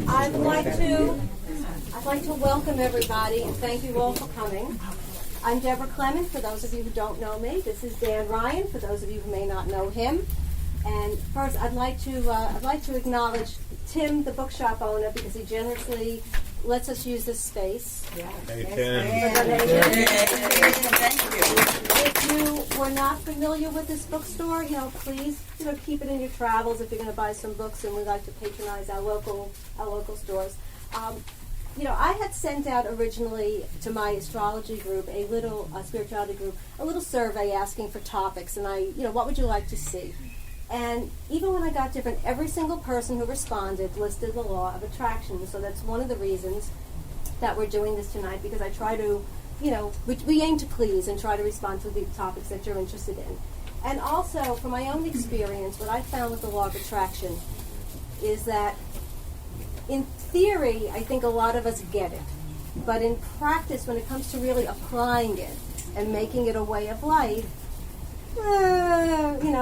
I'd like to welcome everybody and thank you all for coming. I'm Deborah Clement, for those of you who don't know me. This is Dan Ryan, for those of you who may not know him. And first, I'd like to acknowledge Tim, the bookshop owner, because he generously lets us use this space. Yeah. Hey, Thank you. If you were not familiar with this bookstore, please, keep it in your travels if you're going to buy some books, and we like to patronize our local stores. I had sent out originally to my astrology group, a little spirituality group, a little survey asking for topics, and what would you like to see? And even when I got different, every single person who responded listed the law of attraction. So that's one of the reasons that we're doing this tonight, because I try to, we aim to please and try to respond to the topics that you're interested in. And also, from my own experience, what I found with the law of attraction is that in theory, I think a lot of us get it. But in practice, when it comes to really applying it and making it a way of life,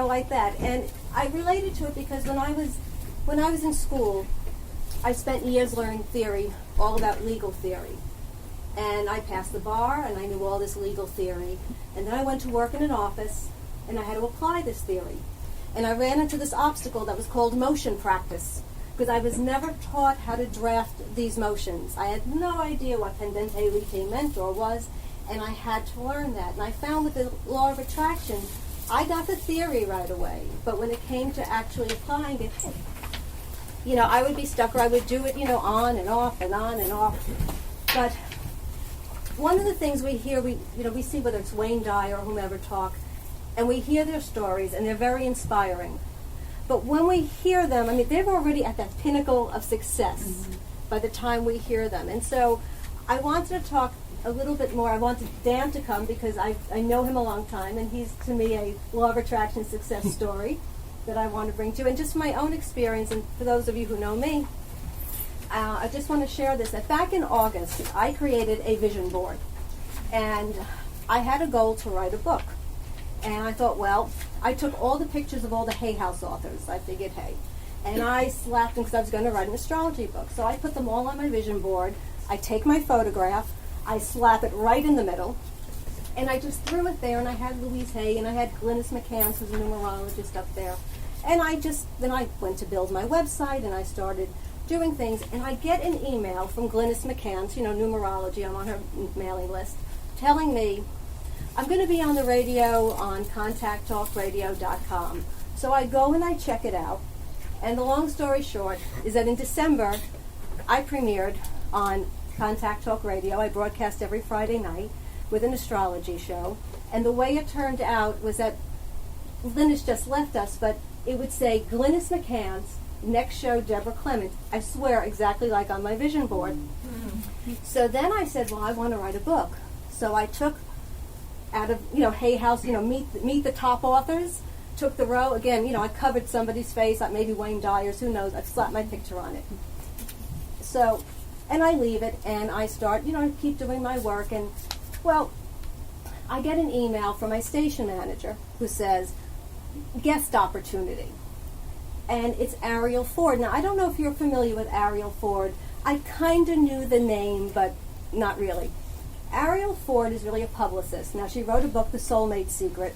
like that. And I related to it because when I was in school, I spent years learning theory, all about legal theory. And I passed the bar, and I knew all this legal theory. And then I went to work in an office, and I had to apply this theory. And I ran into this obstacle that was called motion practice, because I was never taught how to draft these motions. I had no idea what pendente lite mentor was, and I had to learn that. And I found with the law of attraction, I got the theory right away, but when it came to actually applying it, I would be stuck, or I would do it, on and off and on and off. But one of the things we hear, we see whether it's Wayne Dyer or whomever talk, and we hear their stories, and they're very inspiring. But when we hear them, they're already at that pinnacle of success by the time we hear them. And so I wanted to talk a little bit more. I wanted Dan to come because I know him a long time, and he's, to me, a law of attraction success story that I want to bring to you. And just my own experience, and for those of you who know me, I just want to share this, that back in August, I created a vision board. And I had a goal to write a book. And I thought, well, I took all the pictures of all the Hay House authors. I figured, hey. And I slapped them because I was going to write an astrology book. So I put them all on my vision board. I take my photograph. I slap it right in the middle. And I just threw it there. And I had Louise Hay. And I had Glynis McCann, who's a numerologist, up there. And then I went to build my website. And I started doing things. And I get an email from Glynis McCann, numerology. I'm on her mailing list, telling me, I'm going to be on the radio on contacttalkradio.com. So I go and I check it out. And the long story short is that in December, I premiered on Contact Talk Radio. I broadcast every Friday night with an astrology show. And the way it turned out was that Glynis just left us, but it would say Glynis McCann's next show, Deborah Clement. I swear, exactly like on my vision board. So then I said, well, I want to write a book. So I took out of, Hay House, meet the top authors, took the row. Again, I covered somebody's face, like maybe Wayne Dyer's, who knows, I've slapped my picture on it. So, and I leave it, and I start, keep doing my work, and, well, I get an email from my station manager who says, guest opportunity. And it's Ariel Ford. Now, I don't know if you're familiar with Ariel Ford. I kind of knew the name, but not really. Ariel Ford is really a publicist. Now, she wrote a book, The Soulmate Secret,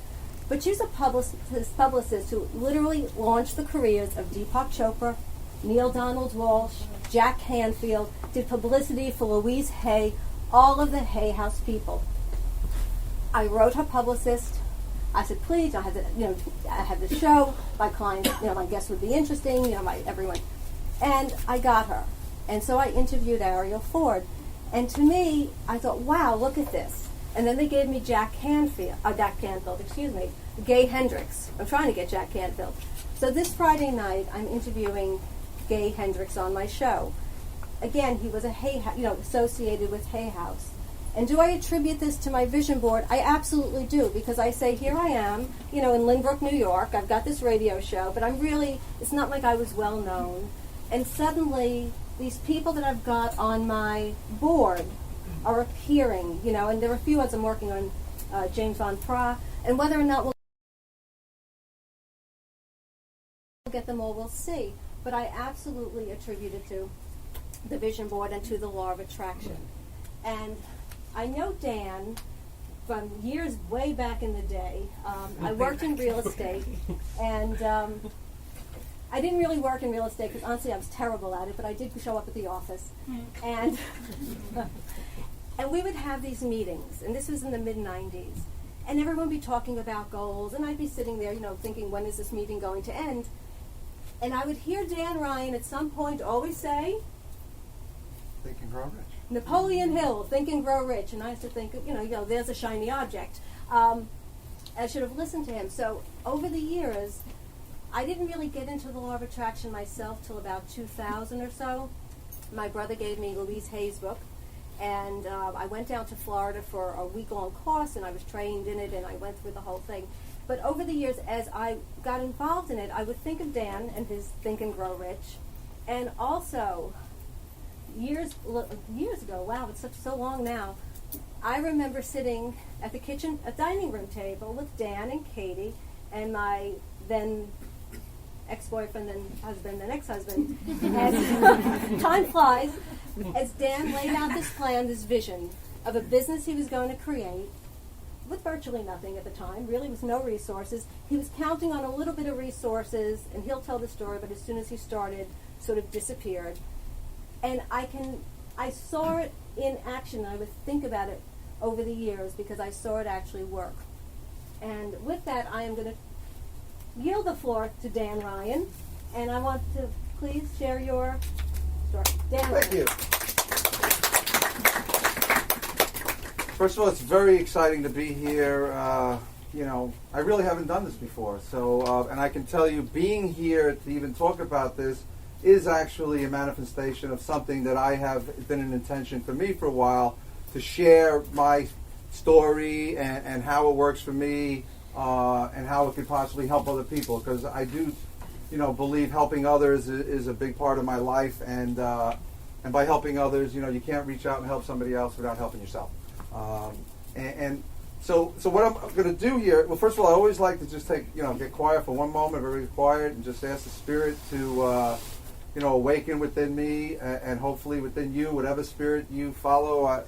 but she's a publicist who literally launched the careers of Deepak Chopra, Neil Donald Walsh, Jack Canfield, did publicity for Louise Hay, all of the Hay House people. I wrote her publicist. I said, please, I have the show. My clients, my guests would be interesting, everyone. And I got her. And so I interviewed Ariel Ford. And to me, I thought, wow, look at this. And then they gave me Gay Hendricks. I'm trying to get Jack Canfield. So this Friday night, I'm interviewing Gay Hendricks on my show. Again, he was associated with Hay House. And do I attribute this to my vision board? I absolutely do, because I say, here I am, in Lynbrook, New York. I've got this radio show, but it's not like I was well known. And suddenly, these people that I've got on my board are appearing, and there are a few others I'm working on, James Von Pra, and whether or not we'll get them all, we'll see. But I absolutely attribute it to the vision board and to the law of attraction. And I know Dan from years way back in the day. I worked in real estate, and I didn't really work in real estate because honestly I was terrible at it, but I did show up at the office. And and we would have these meetings, and this was in the mid-90s. And everyone would be talking about goals, and I'd be sitting there, thinking, when is this meeting going to end? And I would hear Dan Ryan at some point always say, Think and Grow Rich. Napoleon Hill, Think and Grow Rich. And I used to think, there's a shiny object. I should have listened to him. So over the years, I didn't really get into the law of attraction myself till about 2000 or so. My brother gave me Louise Hay's book. And I went down to Florida for a week-long course, and I was trained in it, and I went through the whole thing. But over the years, as I got involved in it, I would think of Dan and his Think and Grow Rich. And also, years ago, wow, it's so long now, I remember sitting at the dining room table with Dan and Katie and my then ex-boyfriend and husband and ex-husband. And time flies. As Dan laid out this plan, this vision of a business he was going to create with virtually nothing at the time, really with no resources. He was counting on a little bit of resources, and he'll tell the story, but as soon as he started, sort of disappeared. And I saw it in action. I would think about it over the years because I saw it actually work. And with that, I am going to yield the floor to Dan Ryan, and I want to please share your story. Dan Ryan. Thank you. First of all, it's very exciting to be here. I really haven't done this before. So, and I can tell you, being here to even talk about this is actually a manifestation of something that I have been an intention for me for a while, to share my story and how it works for me and how it could possibly help other people. Because I do, believe helping others is a big part of my life. And by helping others, you can't reach out and help somebody else without helping yourself. So what I'm going to do here, well, first of all, I always like to just get quiet for one moment, everybody's quiet, and just ask the Spirit to, awaken within me and hopefully within you, whatever spirit you follow,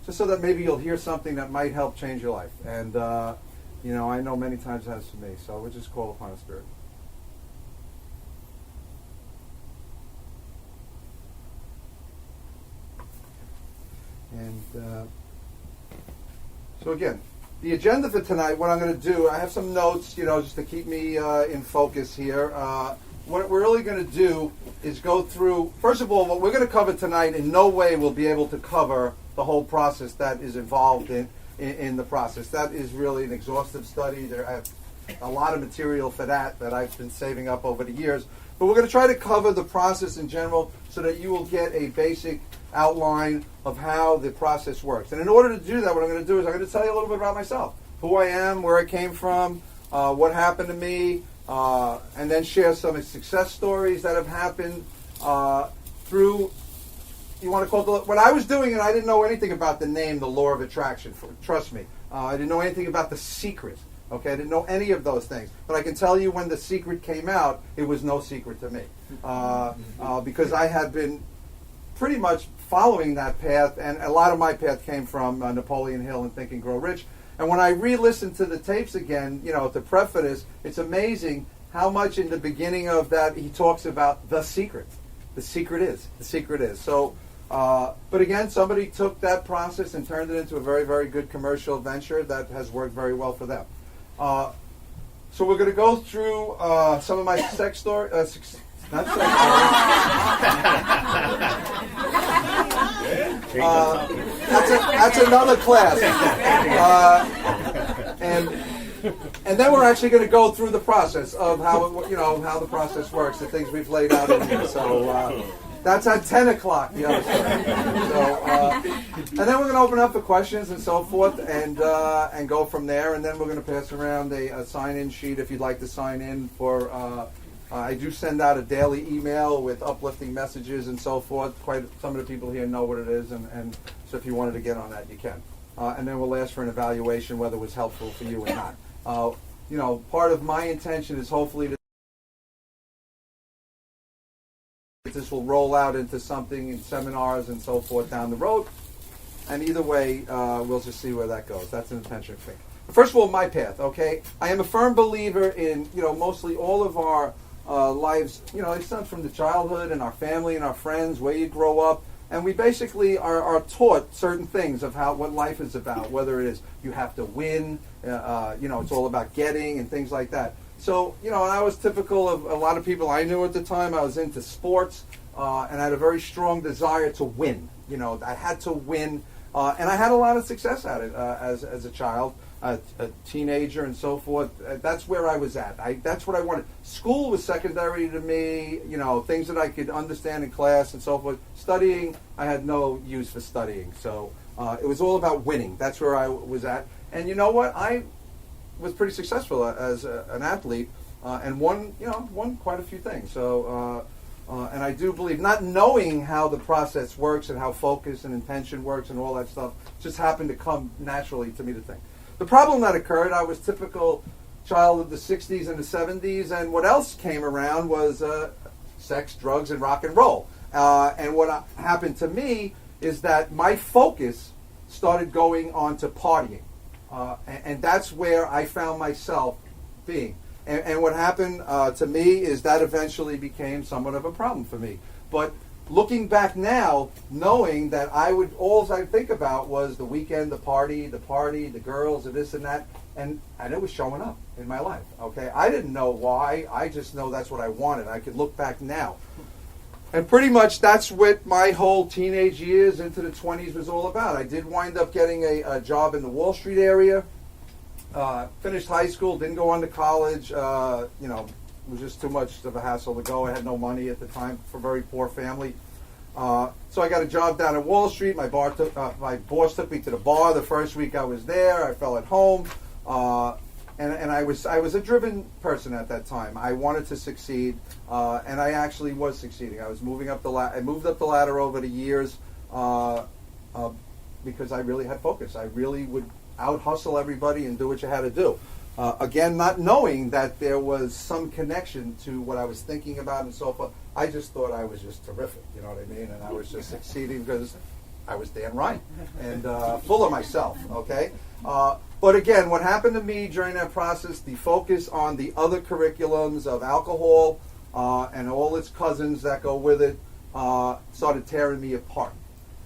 just so that maybe you'll hear something that might help change your life. And, I know many times it has for me, so we'll just call upon the Spirit. And so again, the agenda for tonight, what I'm going to do, I have some notes, just to keep me in focus here. What we're really going to do is go through, first of all, what we're going to cover tonight in no way will be able to cover the whole process that is involved in the process. That is really an exhaustive study. I have a lot of material for that I've been saving up over the years. But we're going to try to cover the process in general so that you will get a basic outline of how the process works. And in order to do that, what I'm going to do is I'm going to tell you a little bit about myself, who I am, where I came from, what happened to me, and then share some success stories that have happened through, you want to call it, when I was doing it, I didn't know anything about the name, the law of attraction. Trust me. I didn't know anything about the secret. Okay, I didn't know any of those things. But I can tell you when the secret came out, it was no secret to me. Because I had been pretty much following that path, and a lot of my path came from Napoleon Hill and Think and Grow Rich. And when I re-listened to the tapes again, to preface this, it's amazing how much in the beginning of that he talks about the secret. The secret is. So, but again, somebody took that process and turned it into a very, very good commercial venture that has worked very well for them. So we're going to go through some of my sex story. Not sex story. That's another class. And then we're actually going to go through the process of how the process works, the things we've laid out in here. So that's at 10 o'clock. The other side. So, and then we're going to open up for questions and so forth, and go from there. And then we're going to pass around a sign-in sheet if you'd like to sign in for. I do send out a daily email with uplifting messages and so forth. Quite some of the people here know what it is, and so if you wanted to get on that, you can. And then we'll ask for an evaluation whether it was helpful for you or not. Part of my intention is hopefully this will roll out into something in seminars and so forth down the road. And either way, we'll just see where that goes. That's an intention thing. First of all, my path, okay? I am a firm believer in, mostly all of our lives, it stems from the childhood and our family and our friends, where you grow up. And we basically are taught certain things of what life is about, whether it is you have to win, it's all about getting and things like that. So, and I was typical of a lot of people I knew at the time. I was into sports, and I had a very strong desire to win. I had to win, and I had a lot of success at it as a child, a teenager, and so forth. That's where I was at. That's what I wanted. School was secondary to me. Things that I could understand in class and so forth. Studying, I had no use for studying. So it was all about winning. That's where I was at. And you know what? I was pretty successful as an athlete, and won quite a few things. So, and I do believe, not knowing how the process works and how focus and intention works and all that stuff, just happened to come naturally to me to think. The problem that occurred, I was typical child of the 60s and the 70s, and what else came around was sex, drugs, and rock and roll. And what happened to me is that my focus started going on to partying. And that's where I found myself being. And what happened to me is that eventually became somewhat of a problem for me. But looking back now, knowing that all I think about was the weekend, the party, the girls, and this and that, and it was showing up in my life. Okay, I didn't know why. I just know that's what I wanted. I could look back now. And pretty much that's what my whole teenage years into the 20s was all about. I did wind up getting a job in the Wall Street area. Finished high school, didn't go on to college. It was just too much of a hassle to go. I had no money at the time for a very poor family. So I got a job down at Wall Street. My boss took me to the bar the first week I was there. I felt at home. And I was a driven person at that time. I wanted to succeed, and I actually was succeeding. I was moving up the ladder. I moved up the ladder over the years because I really had focus. I really would out hustle everybody and do what you had to do. Again, not knowing that there was some connection to what I was thinking about and so forth. I just thought I was just terrific. You know what I mean? And I was just succeeding because I was Dan Ryan and full of myself. Okay. But again, what happened to me during that process, the focus on the other curriculums of alcohol and all its cousins that go with it started tearing me apart.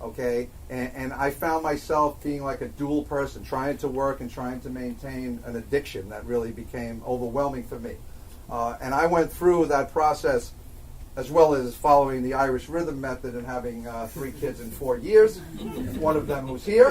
Okay, and I found myself being like a dual person, trying to work and trying to maintain an addiction that really became overwhelming for me. And I went through that process as well as following the Irish rhythm method and having 3 kids in 4 years, one of them who's here.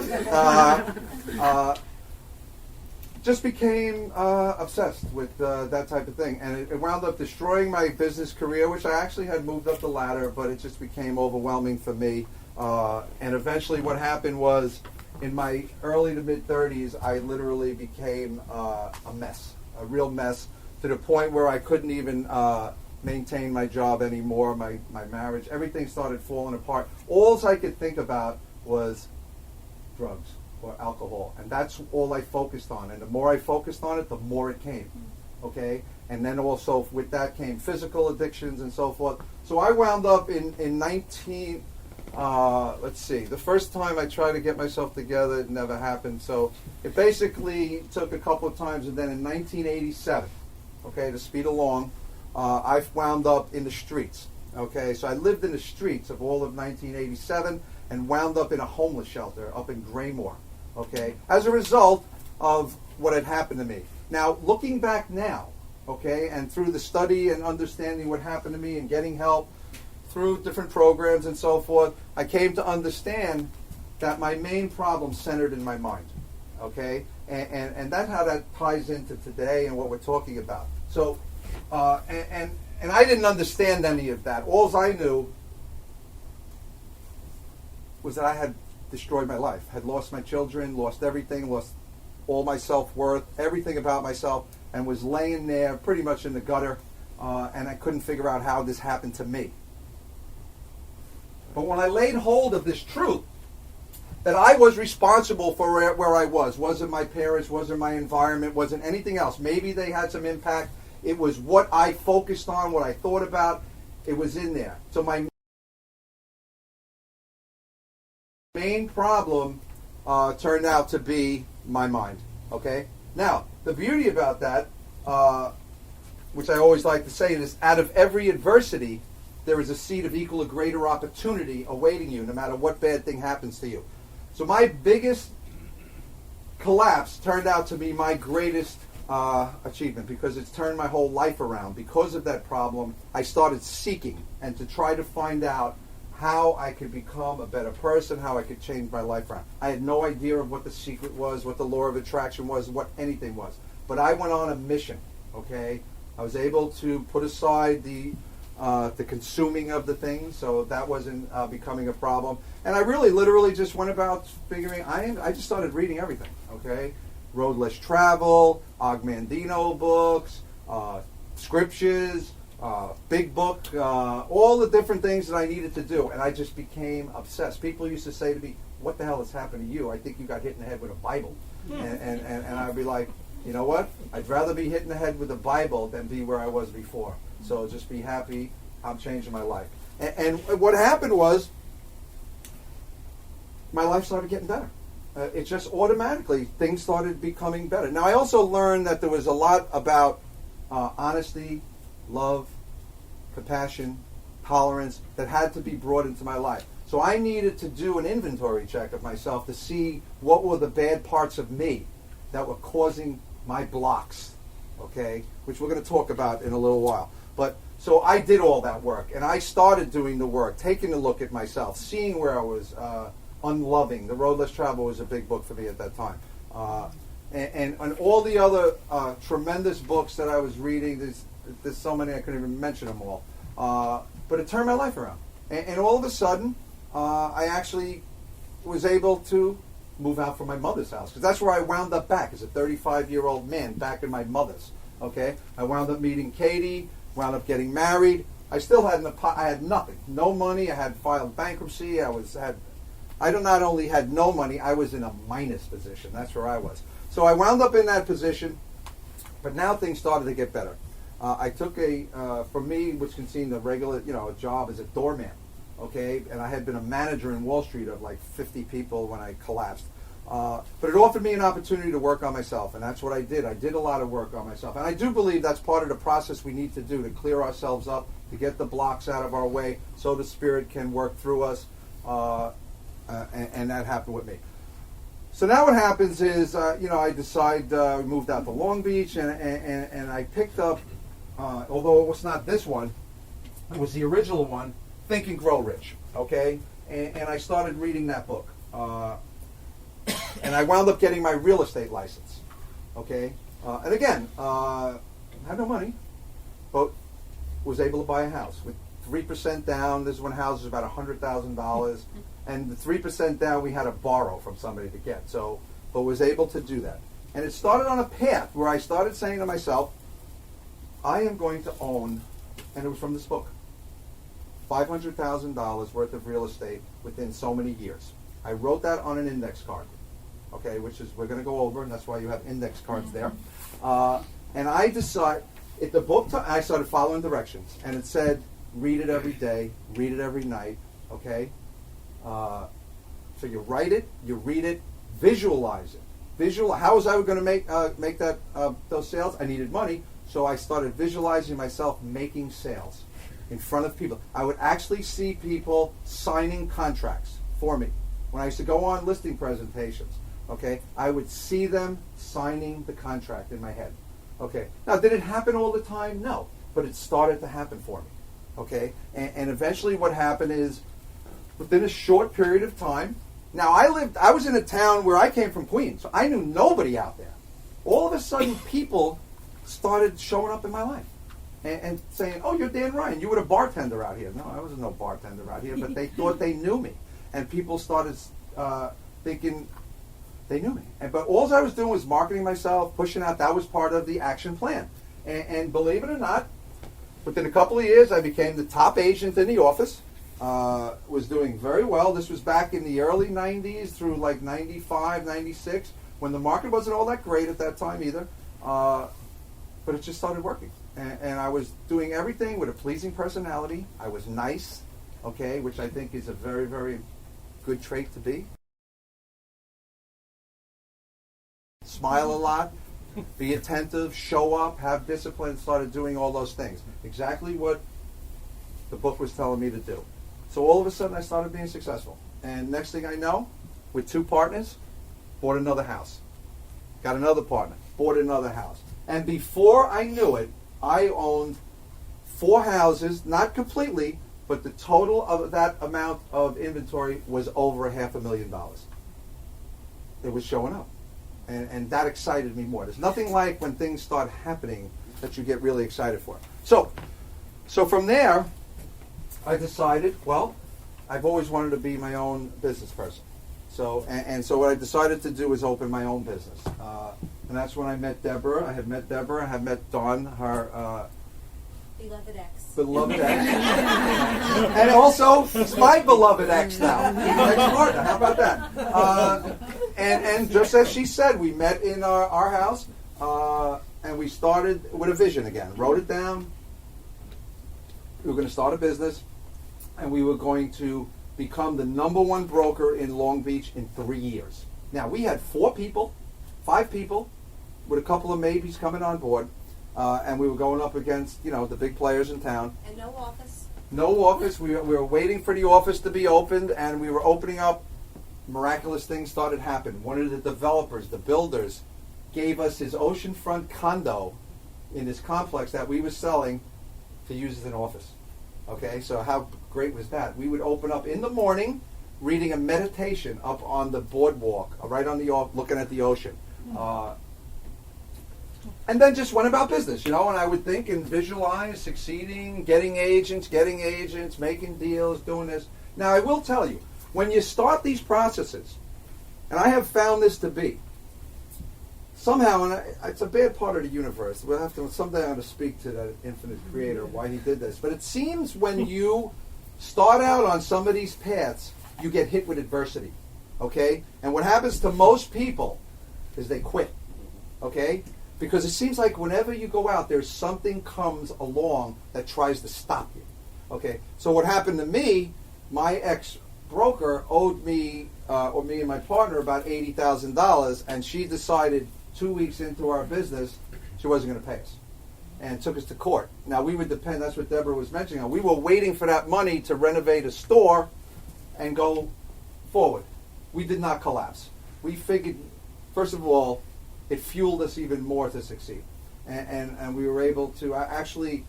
Just became obsessed with that type of thing. And it wound up destroying my business career, which I actually had moved up the ladder, but it just became overwhelming for me. And eventually what happened was, in my early to mid-30s, I literally became a mess, a real mess, to the point where I couldn't even maintain my job anymore, my marriage. Everything started falling apart. All I could think about was drugs or alcohol, and that's all I focused on. And the more I focused on it, the more it came. Okay? And then also with that came physical addictions and so forth. So I wound up in the first time I tried to get myself together, it never happened. So it basically took a couple of times, and then in 1987, okay, to speed along, I wound up in the streets. Okay, so I lived in the streets of all of 1987 and wound up in a homeless shelter up in Graymore. Okay, as a result of what had happened to me. Now, looking back now, okay, and through the study and understanding what happened to me and getting help through different programs and so forth, I came to understand that my main problem centered in my mind. Okay, and that's how that ties into today and what we're talking about. So, and I didn't understand any of that. All I knew was that I had destroyed my life, had lost my children, lost everything, lost all my self-worth, everything about myself, and was laying there pretty much in the gutter, and I couldn't figure out how this happened to me. But when I laid hold of this truth, that I was responsible for where I was, wasn't my parents, wasn't my environment, wasn't anything else. Maybe they had some impact. It was what I focused on, what I thought about, It was in there. So my main problem turned out to be my mind. Okay? Now, the beauty about that, which I always like to say, is out of every adversity, there is a seed of equal or greater opportunity awaiting you, no matter what bad thing happens to you. So my biggest collapse turned out to be my greatest achievement, because it's turned my whole life around. Because of that problem, I started seeking and to try to find out how I could become a better person, how I could change my life around. I had no idea of what the secret was, what the law of attraction was, what anything was. But I went on a mission, okay? I was able to put aside the consuming of the things, so that wasn't becoming a problem. And I really literally just went about figuring, I just started reading everything, okay? Road Less Travel, Og Mandino books, scriptures, big book, all the different things that I needed to do. And I just became obsessed. People used to say to me, what the hell has happened to you? I think you got hit in the head with a Bible. And I'd be like, you know what? I'd rather be hit in the head with a Bible than be where I was before. So just be happy. I'm changing my life. And what happened was, my life started getting better. It just automatically, things started becoming better. Now, I also learned that there was a lot about honesty, love, compassion, tolerance that had to be brought into my life. So I needed to do an inventory check of myself to see what were the bad parts of me that were causing my blocks, okay, which we're going to talk about in a little while. But so I did all that work, and I started doing the work, taking a look at myself, seeing where I was unloving. The Road Less Travel was a big book for me at that time. And all the other tremendous books that I was reading, there's so many I couldn't even mention them all. But it turned my life around. And all of a sudden, I actually was able to move out from my mother's house, because that's where I wound up back as a 35-year-old man back in my mother's. Okay, I wound up meeting Katie, wound up getting married. I still had I had nothing, no money. I had filed bankruptcy. I not only had no money, I was in a minus position. That's where I was. So I wound up in that position, but now things started to get better. I took for me, which can seem a regular, a job as a doorman. Okay, and I had been a manager in Wall Street of like 50 people when I collapsed. But it offered me an opportunity to work on myself, and that's what I did. I did a lot of work on myself. And I do believe that's part of the process we need to do to clear ourselves up, to get the blocks out of our way so the Spirit can work through us, and that happened with me. So now what happens is, I decide, we moved out to Long Beach, and I picked up, although it was not this one, it was the original one, Think and Grow Rich, okay? And I started reading that book. And I wound up getting my real estate license, okay? And again, had no money, but was able to buy a house with 3% down. This one house is about $100,000, and the 3% down we had to borrow from somebody to get. So, but was able to do that. And it started on a path where I started saying to myself, I am going to own, and it was from this book, $500,000 worth of real estate within so many years. I wrote that on an index card, okay, which is we're going to go over, and that's why you have index cards there. And I decided, I started following directions, and it said, read it every day, read it every night, okay? So you write it, you read it, visualize it. How was I going to make that those sales? I needed money, so I started visualizing myself making sales in front of people. I would actually see people signing contracts for me. When I used to go on listing presentations, okay, I would see them signing the contract in my head. Okay. Now, did it happen all the time? No. But it started to happen for me. Okay. And eventually what happened is, within a short period of time, now I was in a town where I came from Queens, so I knew nobody out there. All of a sudden, people started showing up in my life and saying, oh, you're Dan Ryan. You were a bartender out here. No, I wasn't no bartender out here, but they thought they knew me. And people started thinking they knew me. But all I was doing was marketing myself, pushing out. That was part of the action plan. And believe it or not, within a couple of years, I became the top agent in the office. Was doing very well. This was back in the early 90s through like 95, 96, when the market wasn't all that great at that time either. But it just started working. and I was doing everything with a pleasing personality. I was nice, okay, which I think is a very, very good trait to be. Smile a lot, be attentive, show up, have discipline, started doing all those things. Exactly what the book was telling me to do. So all of a sudden I started being successful. And next thing I know, with 2 partners, bought another house. Got another partner, bought another house. And before I knew it, I owned 4 houses, not completely, but the total of that amount of inventory was over $500,000. It was showing up. And that excited me more. There's nothing like when things start happening that you get really excited for. So from there, I decided, well, I've always wanted to be my own business person. So what I decided to do was open my own business. And that's when I met Deborah. I had met Deborah. I had met Dawn, her Beloved ex. beloved ex. And also, it's my beloved ex now. Ex-partner. How about that? And just as she said, we met in our house, and we started with a vision again. Wrote it down. We were going to start a business, and we were going to become the #1 broker in Long Beach in 3 years. Now, we had 5 people, with a couple of maybes coming on board, and we were going up against, the big players in town. And no office. No office. We were waiting for the office to be opened, and we were opening up. Miraculous things started happening. One of the developers, the builders, gave us his oceanfront condo in this complex that we were selling to use as an office. Okay, so how great was that? We would open up in the morning, reading a meditation up on the boardwalk, right on the looking at the ocean. And then just went about business, and I would think and visualize succeeding, getting agents, making deals, doing this. Now, I will tell you, when you start these processes, and I have found this to be, somehow, and it's a bad part of the universe. Someday I'm going to speak to that infinite creator, why he did this. But it seems when you start out on some of these paths, you get hit with adversity, okay? And what happens to most people is they quit, okay? Because it seems like whenever you go out, there's something comes along that tries to stop you, okay? So what happened to me, my ex-broker owed me, or me and my partner, about $80,000, and she decided 2 weeks into our business, she wasn't going to pay us, and took us to court. Now, we would depend, that's what Deborah was mentioning, we were waiting for that money to renovate a store and go forward. We did not collapse. We figured, first of all, it fueled us even more to succeed. And we were able to actually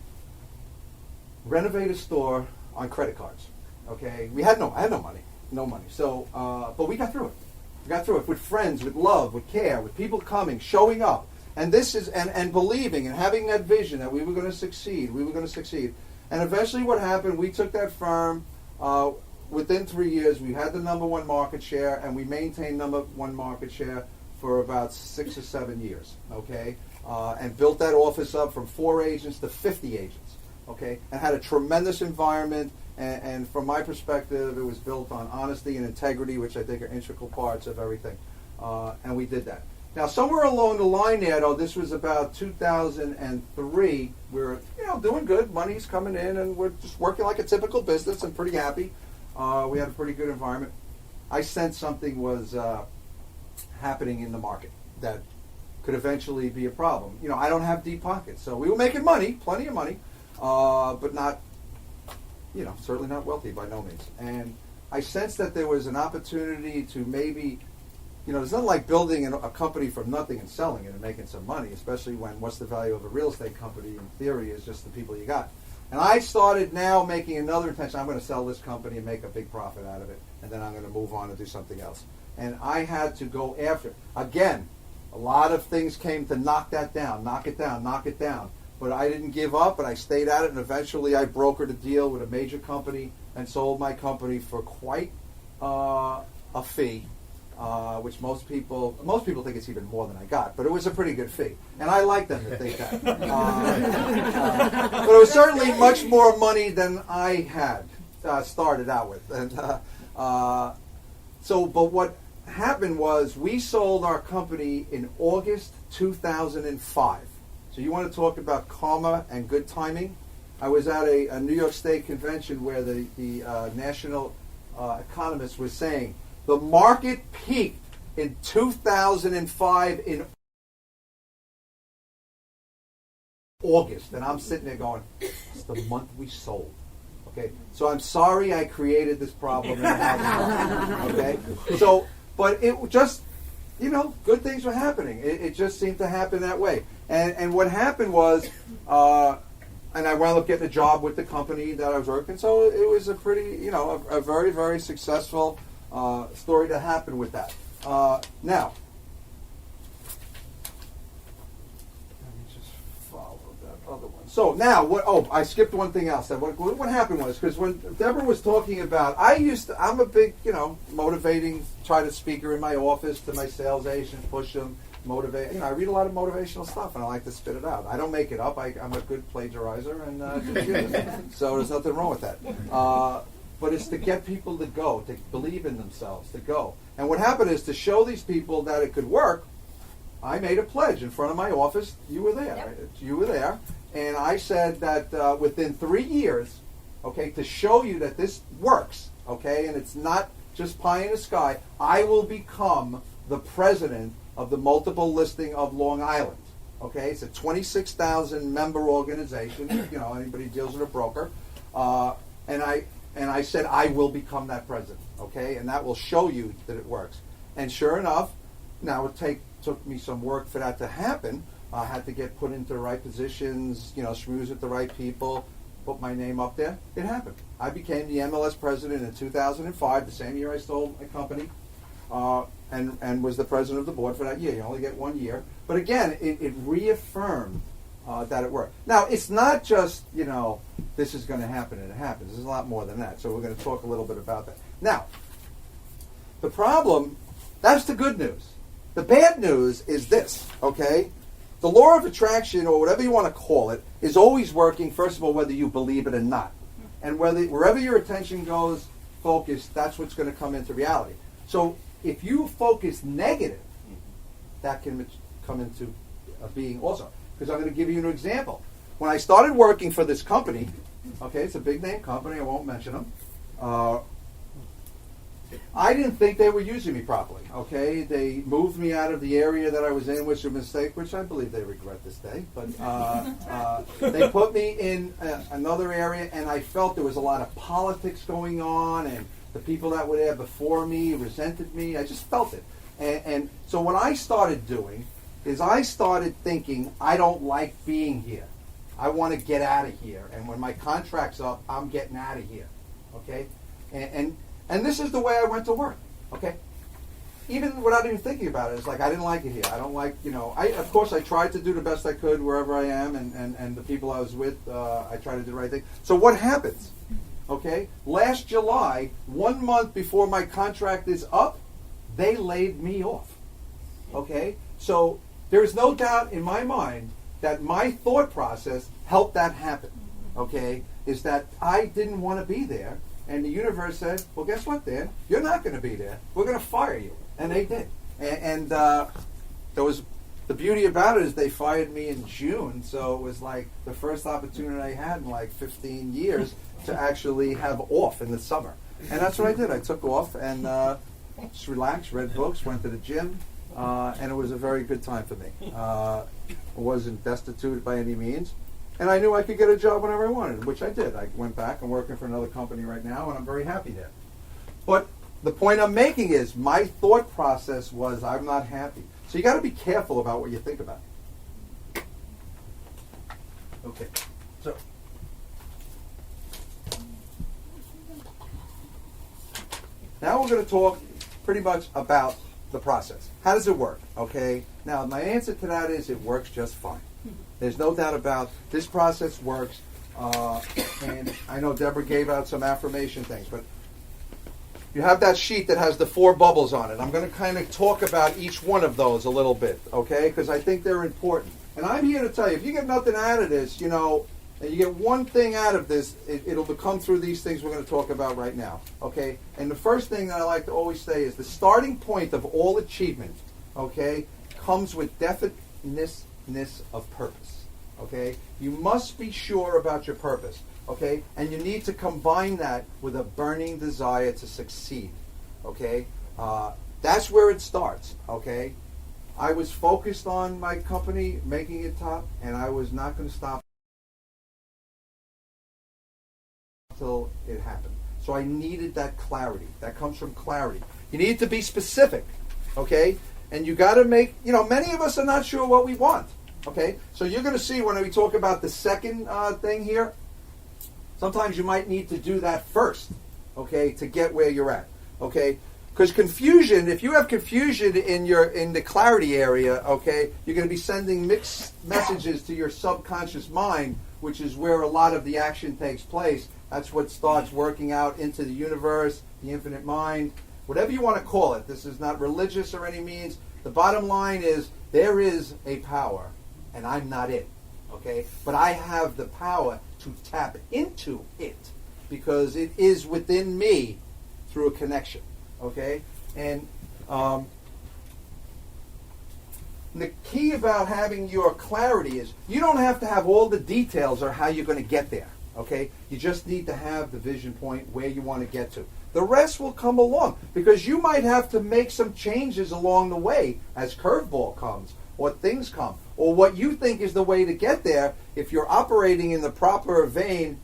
renovate a store on credit cards. Okay, I had no money. So, but we got through it. We got through it with friends, with love, with care, with people coming, showing up, and this is and believing and having that vision that we were going to succeed. We were going to succeed, and eventually, what happened? We took that firm. Within 3 years, we had the #1 market share, and we maintained #1 market share for about 6 or 7 years. Okay, and built that office up from 4 agents to 50 agents. Okay, and had a tremendous environment. And from my perspective, it was built on honesty and integrity, which I think are integral parts of everything. And we did that. Now, somewhere along the line there, though, this was about 2003, we were, doing good. Money's coming in, and we're just working like a typical business and pretty happy. We had a pretty good environment. I sensed something was happening in the market that could eventually be a problem. I don't have deep pockets, so we were making money, plenty of money, but not, certainly not wealthy by no means. And I sensed that there was an opportunity to maybe, there's nothing like building a company from nothing and selling it and making some money, especially when what's the value of a real estate company in theory is just the people you got. And I started now making another intention. I'm going to sell this company and make a big profit out of it, and then I'm going to move on and do something else. And I had to go after it. Again, a lot of things came to knock that down, knock it down. But I didn't give up, and I stayed at it, and eventually I brokered a deal with a major company and sold my company for quite a fee, which most people think it's even more than I got, but it was a pretty good fee. And I like them to think that. But it was certainly much more money than I had started out with. And but what happened was we sold our company in August 2005. So you want to talk about karma and good timing? I was at a New York State convention where the national economist was saying the market peaked in 2005 in August, and I'm sitting there going, it's the month we sold. Okay, so I'm sorry I created this problem in the housing market. Okay, so but it just, good things were happening. It just seemed to happen that way. And what happened was, and I wound up getting a job with the company that I was working. So it was a pretty, a very, very successful story to happen with that. Now, let me just follow that other one. So now, I skipped one thing else. What happened was, because when Deborah was talking about, I'm a big, motivating, try to speaker in my office to my sales agent, push them, motivate. I read a lot of motivational stuff, and I like to spit it out. I don't make it up. I'm a good plagiarizer, and just use it. So there's nothing wrong with that. But it's to get people to go, to believe in themselves, to go. And what happened is, to show these people that it could work, I made a pledge in front of my office. You were there. Yep. Right? You were there. And I said that within 3 years, okay, to show you that this works, okay, and it's not just pie in the sky, I will become the president of the multiple listing of Long Island. Okay, it's a 26,000 member organization. Anybody deals with a broker, and I said I will become that president. Okay, and that will show you that it works. And sure enough, now it took me some work for that to happen. I had to get put into the right positions, schmooze with the right people, put my name up there. It happened. I became the MLS president in 2005, the same year I sold my company. And was the president of the board for that year. You only get 1 year. But again, it reaffirmed that it worked. Now, it's not just, this is going to happen and it happens. There's a lot more than that. So we're going to talk a little bit about that. Now, the problem, that's the good news. The bad news is this, okay? The law of attraction, or whatever you want to call it, is always working, first of all, whether you believe it or not. And wherever your attention goes, focused, that's what's going to come into reality. So if you focus negative, that can come into being also. Because I'm going to give you an example. When I started working for this company, okay, it's a big name company, I won't mention them, I didn't think they were using me properly, okay? They moved me out of the area that I was in, which was a mistake, which I believe they regret this day. But they put me in another area, and I felt there was a lot of politics going on, and the people that were there before me resented me. I just felt it. And so what I started doing is I started thinking, I don't like being here. I want to get out of here. And when my contract's up, I'm getting out of here, okay? And this is the way I went to work, okay? Even without even thinking about it, it's like I didn't like it here. I don't like, of course I tried to do the best I could wherever I am, and the people I was with, I tried to do the right thing. So what happens? Okay, last July, 1 month before my contract is up, they laid me off. Okay, so there is no doubt in my mind that my thought process helped that happen. Okay, is that I didn't want to be there. And the universe said, well, guess what, Dan? You're not going to be there. We're going to fire you. And they did. And there was the beauty about it is they fired me in June. So it was like the first opportunity I had in like 15 years to actually have off in the summer. And that's what I did. I took off and just relaxed, read books, went to the gym. And it was a very good time for me. I wasn't destitute by any means. And I knew I could get a job whenever I wanted, which I did. I went back. I'm working for another company right now, and I'm very happy there. But the point I'm making is my thought process was I'm not happy. So you got to be careful about what you think about. Okay. So now we're going to talk pretty much about the process. How does it work? Okay. Now my answer to that is it works just fine. There's no doubt about this process works, and I know Deborah gave out some affirmation things, but you have that sheet that has the 4 bubbles on it. I'm going to kind of talk about each one of those a little bit, okay, because I think they're important. And I'm here to tell you, if you get nothing out of this, and you get one thing out of this, it'll come through these things we're going to talk about right now, okay? And the first thing that I like to always say is the starting point of all achievement, okay, comes with definiteness definiteness of purpose. Okay? You must be sure about your purpose. Okay? And you need to combine that with a burning desire to succeed. Okay? That's where it starts. Okay? I was focused on my company, making it top, and I was not going to stop until it happened. So I needed that clarity. That comes from clarity. You need to be specific, okay? And you got to make, many of us are not sure what we want, okay? So you're going to see when we talk about the second thing here, sometimes you might need to do that first, okay, to get where you're at, okay? Because confusion, if you have confusion in the clarity area, okay, you're going to be sending mixed messages to your subconscious mind, which is where a lot of the action takes place. That's what starts working out into the universe, the infinite mind, whatever you want to call it. This is not religious or any means. The bottom line is there is a power, and I'm not it, okay? But I have the power to tap into it because it is within me through a connection. Okay, and the key about having your clarity is you don't have to have all the details or how you're going to get there. Okay, you just need to have the vision point where you want to get to. The rest will come along because you might have to make some changes along the way as curveball comes or things come or what you think is the way to get there. If you're operating in the proper vein,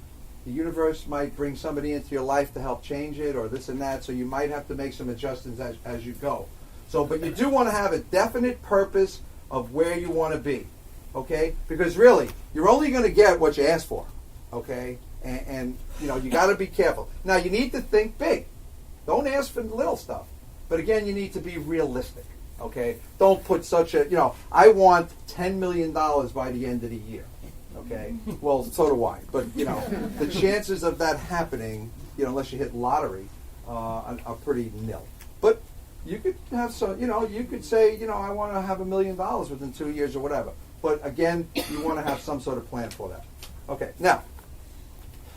the universe might bring somebody into your life to help change it or this and that, so you might have to make some adjustments as you go. So, but you do want to have a definite purpose of where you want to be, okay? Because really, you're only going to get what you ask for, okay? And you got to be careful. Now, you need to think big. Don't ask for little stuff. But again, you need to be realistic, okay? Don't put such a, I want $10 million by the end of the year. Okay. Well, so do I. But the chances of that happening, unless you hit lottery, are pretty nil. But you could have some. You could say, I want to have $1 million within 2 years or whatever. But again, you want to have some sort of plan for that. Okay. Now,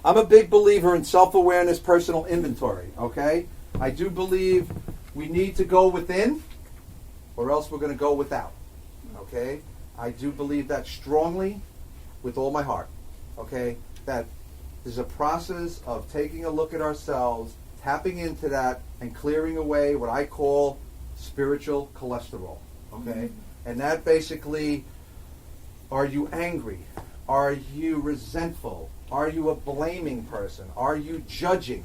I'm a big believer in self-awareness, personal inventory. Okay. I do believe we need to go within, or else we're going to go without. Okay. I do believe that strongly. With all my heart, okay? That there's a process of taking a look at ourselves, tapping into that, and clearing away what I call spiritual cholesterol, okay? And that basically, are you angry? Are you resentful? Are you a blaming person? Are you judging?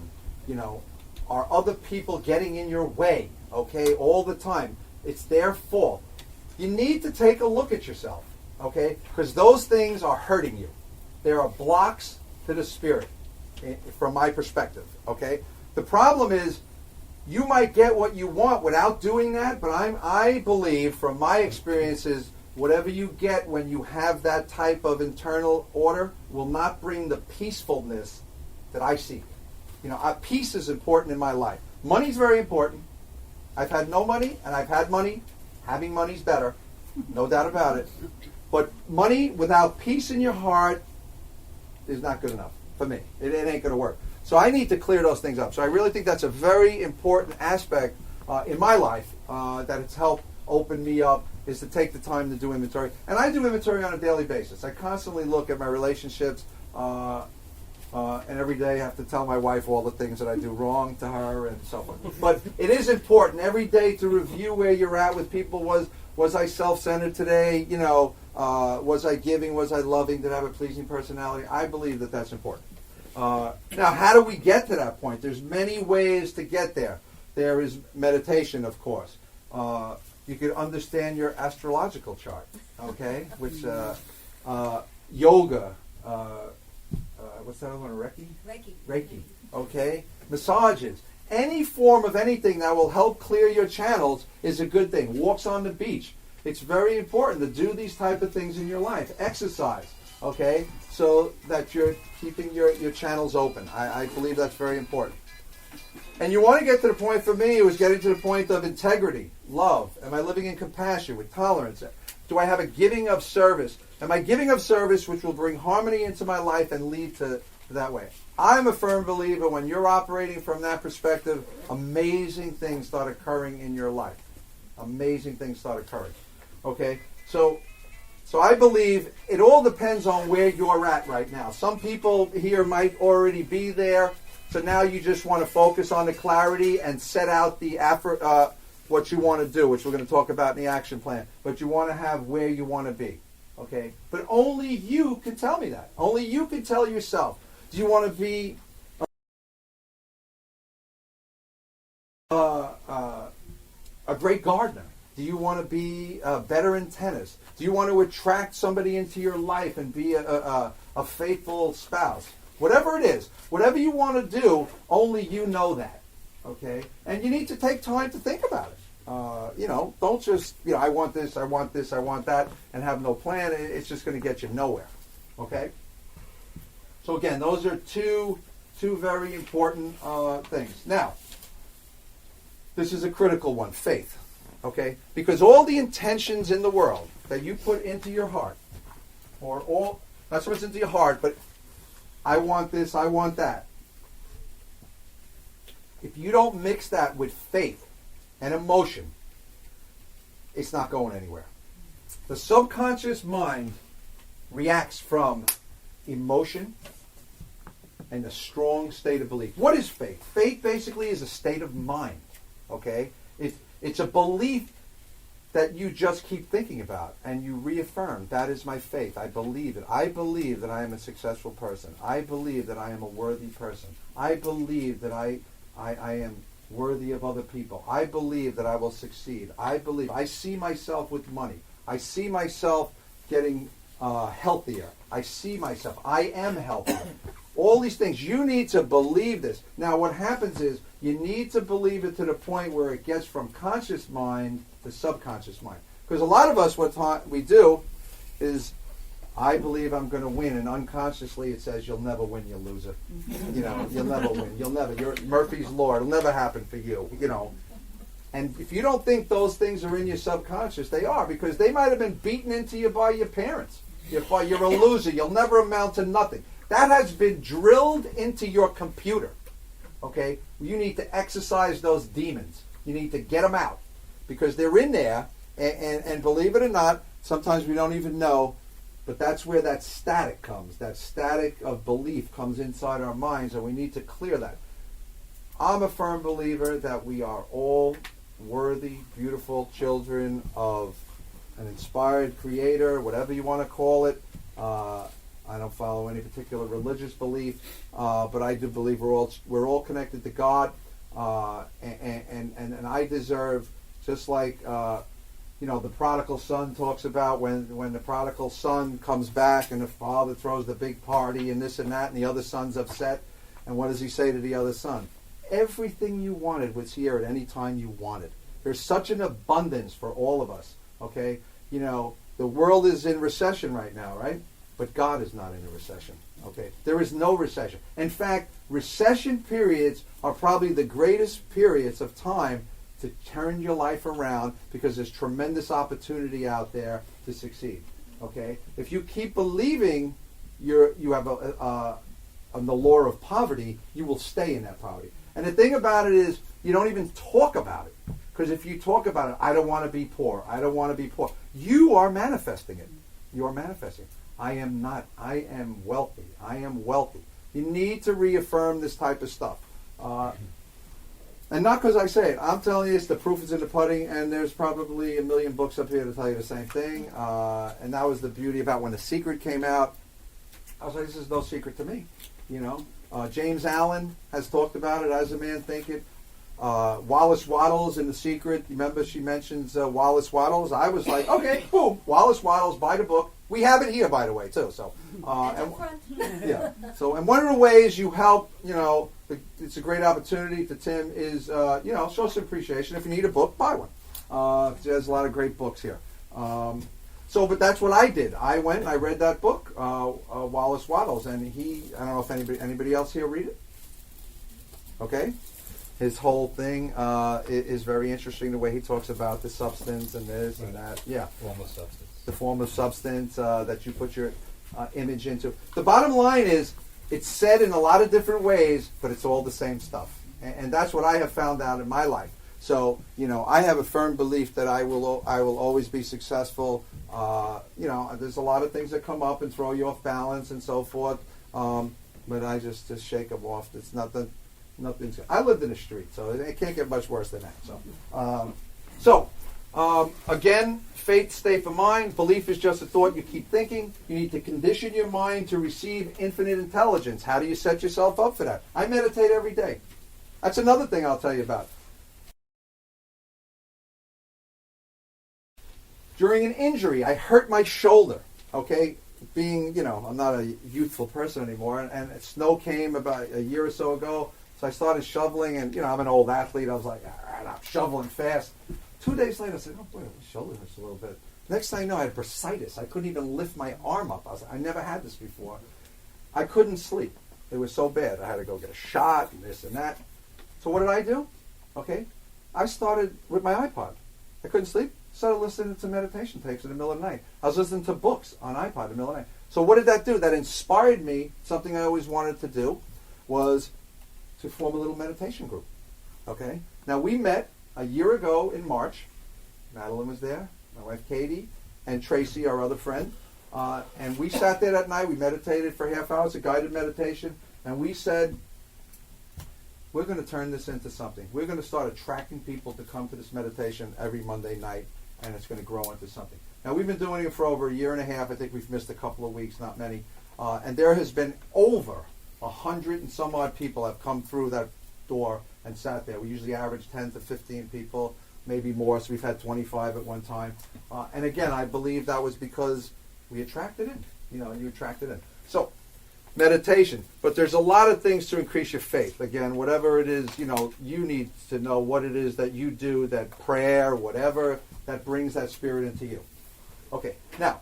Are other people getting in your way, okay, all the time? It's their fault. You need to take a look at yourself. Okay? Because those things are hurting you. There are blocks to the spirit, from my perspective. Okay? The problem is, you might get what you want without doing that, but I believe, from my experiences, whatever you get when you have that type of internal order will not bring the peacefulness that I seek. Peace is important in my life. Money's very important. I've had no money, and I've had money. Having money's better. No doubt about it. But money without peace in your heart is not good enough for me. It ain't going to work. So I need to clear those things up. So I really think that's a very important aspect in my life that it's helped open me up, is to take the time to do inventory. And I do inventory on a daily basis. I constantly look at my relationships, and every day I have to tell my wife all the things that I do wrong to her and so forth. But it is important every day to review where you're at with people. Was I self-centered today? Was I giving? Was I loving? Did I have a pleasing personality? I believe that that's important. Now, how do we get to that point? There's many ways to get there. There is meditation, of course. You could understand your astrological chart, okay? Which yoga. What's that other one? Reiki. Okay. Massages. Any form of anything that will help clear your channels is a good thing. Walks on the beach. It's very important to do these type of things in your life. Exercise, okay, so that you're keeping your channels open. I believe that's very important. And you want to get to the point, for me, it was getting to the point of integrity, love. Am I living in compassion, with tolerance? Do I have a giving of service? Am I giving of service which will bring harmony into my life and lead to that way? I'm a firm believer when you're operating from that perspective, amazing things start occurring in your life. Amazing things start occurring. Okay? So So I believe it all depends on where you're at right now. Some people here might already be there, so now you just want to focus on the clarity and set out the what you want to do, which we're going to talk about in the action plan. But you want to have where you want to be, okay? But only you can tell me that. Only you can tell yourself. Do you want to be a great gardener? Do you want to be better in tennis? Do you want to attract somebody into your life and be a faithful spouse? Whatever it is, whatever you want to do, only you know that, okay? And you need to take time to think about it. Don't just, I want this, I want this, I want that, and have no plan. It's just going to get you nowhere, okay? So again, those are two very important things. Now, this is a critical one, faith. Okay? Because all the intentions in the world that you put into your heart, not so much into your heart, but I want this, I want that. If you don't mix that with faith and emotion, it's not going anywhere. The subconscious mind reacts from emotion and a strong state of belief. What is faith? Faith basically is a state of mind. Okay? It's a belief that you just keep thinking about and you reaffirm. That is my faith. I believe it. I believe that I am a successful person. I believe that I am a worthy person. I believe that I am worthy of other people. I believe that I will succeed. I see myself with money. I see myself getting healthier. I see myself. I am healthier. All these things. You need to believe this. Now what happens is you need to believe it to the point where it gets from conscious mind to subconscious mind. Because a lot of us, what we do is, I believe I'm going to win, and unconsciously it says, you'll never win, you loser. You'll never win. You'll never. You're Murphy's Law. It'll never happen for you. And if you don't think those things are in your subconscious, they are, because they might have been beaten into you by your parents. You're a loser. You'll never amount to nothing. That has been drilled into your computer. Okay? You need to exercise those demons. You need to get them out. Because they're in there, and believe it or not, sometimes we don't even know, but that's where that static comes. That static of belief comes inside our minds, and we need to clear that. I'm a firm believer that we are all worthy, beautiful children of an inspired creator, whatever you want to call it. I don't follow any particular religious belief, but I do believe we're all connected to God, and I deserve, just like the prodigal son talks about when the prodigal son comes back and the father throws the big party and this and that, and the other son's upset, and what does he say to the other son? Everything you wanted was here at any time you wanted. There's such an abundance for all of us. Okay, the world is in recession right now, right? But God is not in a recession. Okay, there is no recession. In fact, recession periods are probably the greatest periods of time to turn your life around, because there's tremendous opportunity out there to succeed. Okay, if you keep believing you have the law of poverty, you will stay in that poverty. And the thing about it is, you don't even talk about it, because if you talk about it, I don't want to be poor. I don't want to be poor. You are manifesting it. You are manifesting. I am not. I am wealthy. I am wealthy. You need to reaffirm this type of stuff. And not because I say it. I'm telling you, the proof is in the pudding, and there's probably a million books up here to tell you the same thing. And that was the beauty about when The Secret came out. I was like, this is no secret to me. James Allen has talked about it, As a Man Thinketh. Wallace Wattles in The Secret. Remember, she mentions Wallace Wattles. I was like, okay, boom, Wallace Wattles, buy the book. We have it here, by the way, too. So, yeah. So, and one of the ways you help, it's a great opportunity to Tim is, show some appreciation. If you need a book, buy one. There's a lot of great books here. But that's what I did. I went and I read that book, Wallace Wattles, and I don't know if anybody else here read it. Okay. His whole thing is very interesting, the way he talks about the substance and this and that. Yeah. Form of substance. The form of substance that you put your image into. The bottom line is, it's said in a lot of different ways, but it's all the same stuff. And that's what I have found out in my life. So, I have a firm belief that I will always be successful. There's a lot of things that come up and throw you off balance and so forth. But I just shake them off. It's nothing. I lived in the street, so it can't get much worse than that. Again, faith, state of mind. Belief is just a thought you keep thinking. You need to condition your mind to receive infinite intelligence. How do you set yourself up for that? I meditate every day. That's another thing I'll tell you about. During an injury, I hurt my shoulder, okay? Being, I'm not a youthful person anymore, and snow came about a year or so ago, so I started shoveling, and, I'm an old athlete. I was like, all right, I'm shoveling fast. 2 days later, I said, oh, boy, my shoulder hurts a little bit. Next thing I know, I had bursitis. I couldn't even lift my arm up. I never had this before. I couldn't sleep. It was so bad. I had to go get a shot and this and that. So what did I do? Okay, I started with my iPod. I couldn't sleep. Started listening to meditation tapes in the middle of the night. I was listening to books on iPod in the middle of the night. So what did that do? That inspired me. Something I always wanted to do was to form a little meditation group. Okay? Now, we met a year ago in March. Madeline was there, my wife Katie, and Tracy, our other friend. And we sat there that night. We meditated for half hour. It's a guided meditation. And we said, we're going to turn this into something. We're going to start attracting people to come to this meditation every Monday night, and it's going to grow into something. Now, we've been doing it for over a year and a half. I think we've missed a couple of weeks, not many. And there has been over 100 and some odd people have come through that door and sat there. We usually average 10 to 15 people, maybe more. So we've had 25 at one time. And again, I believe that was because we attracted in. You attracted in. So, meditation. But there's a lot of things to increase your faith. Again, whatever it is, you need to know what it is that you do, that prayer, whatever, that brings that spirit into you. Okay, now,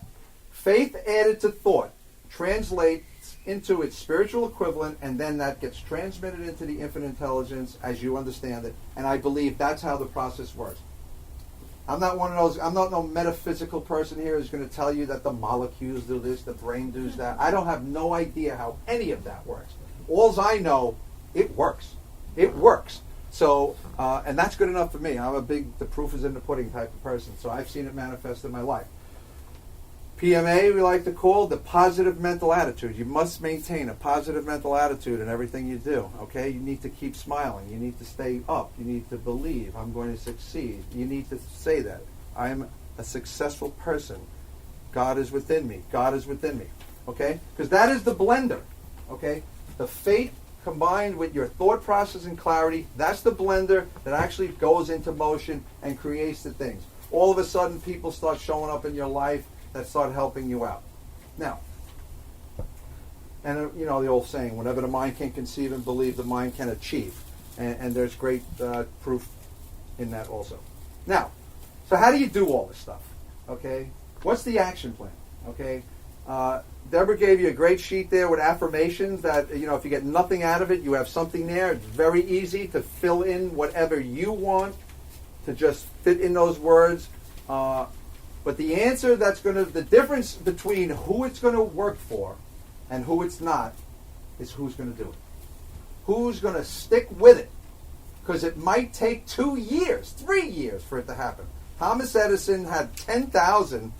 faith added to thought translates into its spiritual equivalent, and then that gets transmitted into the infinite intelligence as you understand it. And I believe that's how the process works. I'm not no metaphysical person here who's going to tell you that the molecules do this, the brain does that. I don't have no idea how any of that works. All I know, it works. It works. So, and that's good enough for me. I'm the proof is in the pudding type of person. So I've seen it manifest in my life. PMA, we like to call the positive mental attitude. You must maintain a positive mental attitude in everything you do, okay? You need to keep smiling. You need to stay up. You need to believe, I'm going to succeed. You need to say that. I am a successful person. God is within me. God is within me, okay? Because that is the blender, okay? The faith combined with your thought process and clarity, that's the blender that actually goes into motion and creates the things. All of a sudden, people start showing up in your life that start helping you out. Now, and the old saying, whatever the mind can conceive and believe, the mind can achieve. And there's great proof in that also. Now, so how do you do all this stuff? Okay? What's the action plan? Okay? Deborah gave you a great sheet there with affirmations that, if you get nothing out of it, you have something there. It's very easy to fill in whatever you want to just fit in those words. But the answer the difference between who it's going to work for and who it's not is who's going to do it. Who's going to stick with it? Because it might take 2 years, 3 years for it to happen. Thomas Edison had 10,000